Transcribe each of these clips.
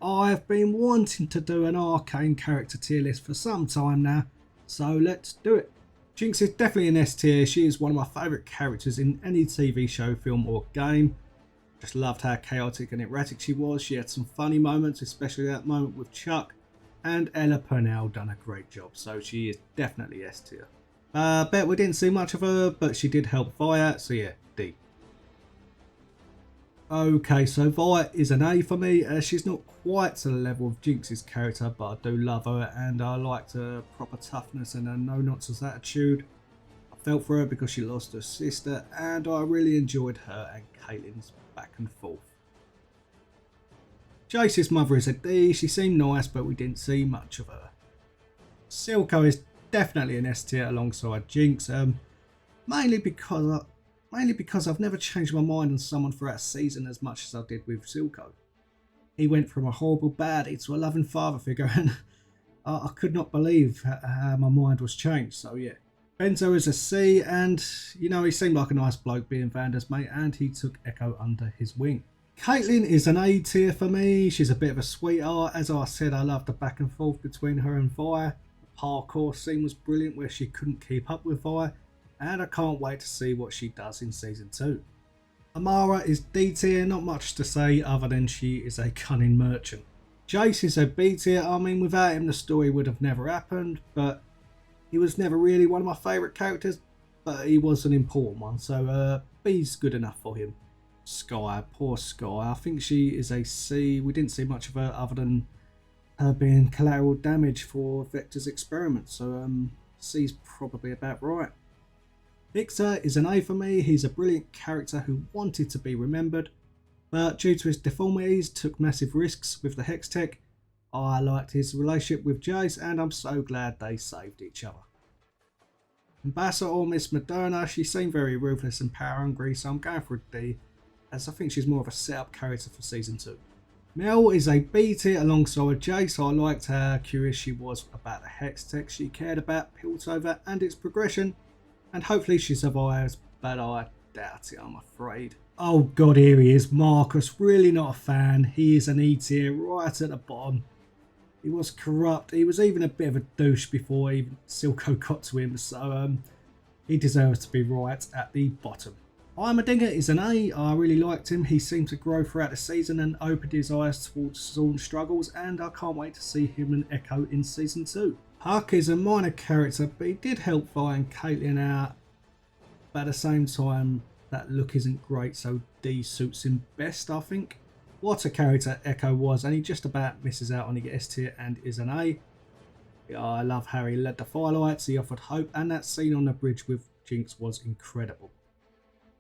I've been wanting to do an Arcane character tier list for some time now, so let's do it. Jinx is definitely an S tier. She is one of my favourite characters in any TV show, film or game. Just loved how chaotic and erratic she was. She had some funny moments, especially that moment with Chuck, and Ella Purnell done a great job, so she is definitely S tier. Bet we didn't see much of her, but she did help Vi, so yeah, D. Okay, so Vi is an A for me. She's not quite to the level of Jinx's character, but I do love her and I liked her proper toughness and her no-nonsense attitude. I felt for her because she lost her sister, and I really enjoyed her and Caitlyn's back and forth. Jace's mother is a D. She seemed nice, but we didn't see much of her. Silco is definitely an S tier alongside Jinx, mainly because I've never changed my mind on someone throughout a season as much as I did with Silco. He went from a horrible baddie to a loving father figure, and I could not believe how my mind was changed, so yeah. Benzo is a C, and you know, he seemed like a nice bloke being Vander's mate, and he took Echo under his wing. Caitlyn is an A tier for me. She's a bit of a sweetheart. As I said, I loved the back and forth between her and Vi. The parkour scene was brilliant where she couldn't keep up with Vi, and I can't wait to see what she does in Season 2. Amara is D tier, not much to say other than she is a cunning merchant. Jace is a B tier. I mean, without him the story would have never happened, but he was never really one of my favourite characters, but he was an important one, so B's good enough for him. Sky, poor Sky, I think she is a C. We didn't see much of her other than her being collateral damage for Vector's experiment, so C's probably about right. Victor is an A for me. He's a brilliant character who wanted to be remembered, but due to his deformities took massive risks with the Hex Tech. I liked his relationship with Jace, and I'm so glad they saved each other. Ambassador or Miss Moderna, she seemed very ruthless and power hungry, so I'm going for a D, as I think she's more of a setup character for Season 2. Mel is a B tier alongside Jace. I liked how curious she was about the Hex Tech. She cared about Piltover and its progression, and hopefully she survives, but I doubt it, I'm afraid. Oh god, here he is, Marcus, really not a fan. He is an E tier right at the bottom. He was corrupt, he was even a bit of a douche before even Silco got to him, so he deserves to be right at the bottom. Heimerdinger is an A. I really liked him. He seemed to grow throughout the season and opened his eyes towards Zaun's struggles, and I can't wait to see him and Echo in Season 2. Huck is a minor character, but he did help Vi and Caitlyn out, but at the same time that look isn't great, so D suits him best, I think. What a character Echo was, and he just about misses out on the S tier and is an A. Yeah, I love how he led the firelights, he offered hope, and that scene on the bridge with Jinx was incredible.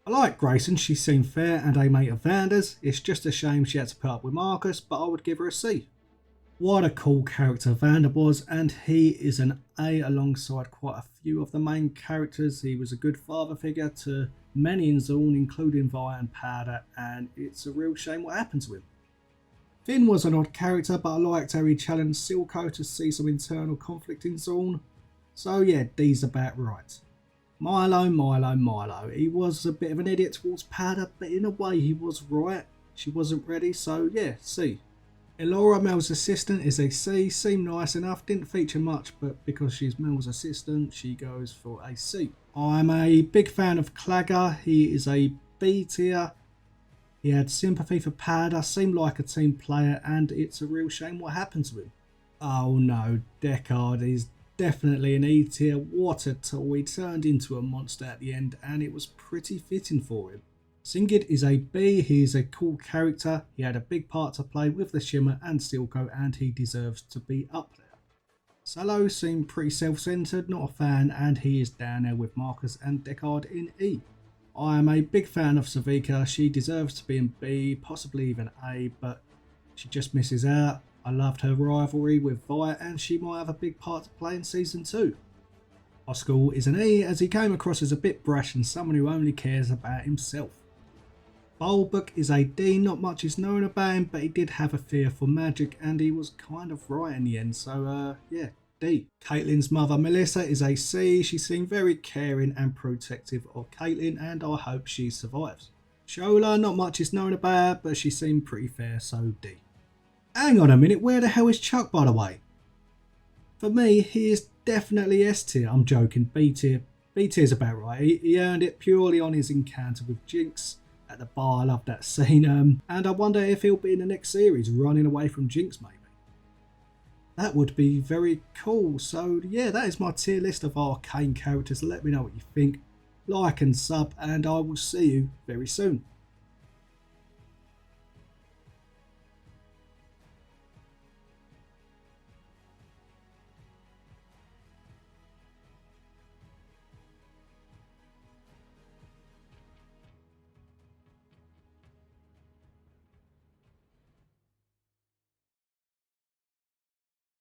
I like Grayson, she seemed fair and a mate of Vander's. It's just a shame she had to put up with Marcus, but I would give her a C. What a cool character Vander was, and he is an A alongside quite a few of the main characters. He was a good father figure to many in Zaun, including Vi and Powder, and it's a real shame what happened to him. Finn was an odd character, but I liked how he challenged Silco to see some internal conflict in Zaun. So yeah, D's about right. Milo. He was a bit of an idiot towards Powder, but in a way he was right. She wasn't ready, so yeah, C. Elora, Mel's assistant, is a C. Seemed nice enough, didn't feature much, but because she's Mel's assistant, she goes for a C. I'm a big fan of Clagger. He is a B tier. He had sympathy for Powder, seemed like a team player, and it's a real shame what happened to him. Oh no, Deckard is definitely an E tier. What a tool. He turned into a monster at the end, and it was pretty fitting for him. Singed is a B. He is a cool character. He had a big part to play with the Shimmer and Silco, and he deserves to be up there. Salo seemed pretty self-centered, not a fan, and he is down there with Marcus and Deckard in E. I am a big fan of Savika. She deserves to be in B, possibly even A, but she just misses out. I loved her rivalry with Vi, and she might have a big part to play in Season 2. Oscar is an E, as he came across as a bit brash and someone who only cares about himself. Bulbuck is a D. Not much is known about him, but he did have a fear for magic, and he was kind of right in the end, so yeah, D. Caitlyn's mother Melissa is a C. She seemed very caring and protective of Caitlyn, and I hope she survives. Shola, not much is known about her, but she seemed pretty fair, so D. Hang on a minute, where the hell is Chuck, by the way? For me, he is definitely S tier. I'm joking, B tier. B tier's about right. He earned it purely on his encounter with Jinx at the bar. I love that scene. And I wonder if he'll be in the next series, running away from Jinx, maybe. That would be very cool. So yeah, that is my tier list of Arcane characters. Let me know what you think. Like and sub, and I will see you very soon.